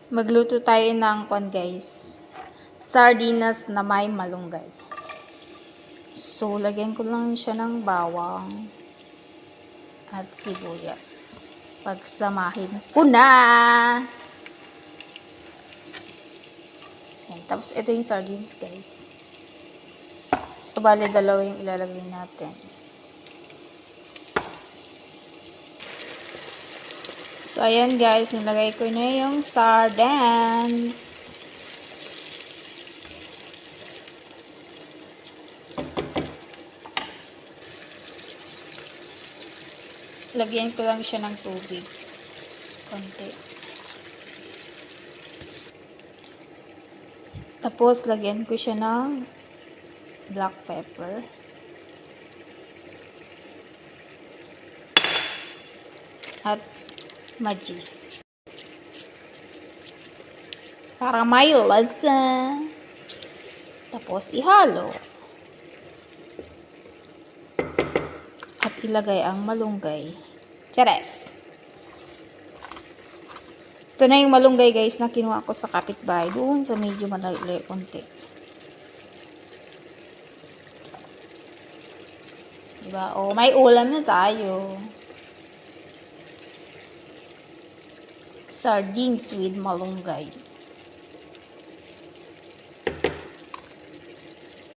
Magluto tayo ng guys. Sardinas na may malunggay. So, lagyan ko lang siya ng bawang at sibuyas. Pagsamahin ko na. Yan. Tapos, ito yung sardines, guys. So, bali dalawa yung ilalagay natin. So, ayan guys, nilagay ko na yung sardines. Lagyan ko lang siya ng tubig. Konti. Tapos, lagyan ko siya ng black pepper. At Maggi. Para may lasa. Tapos, ihalo. At ilagay ang malunggay. Chares! Ito na yung malunggay guys na kinuha ko sa kapitbahay. Doon sa medyo malaki konti. Diba? O, may ulam na tayo. Sardines with malunggay.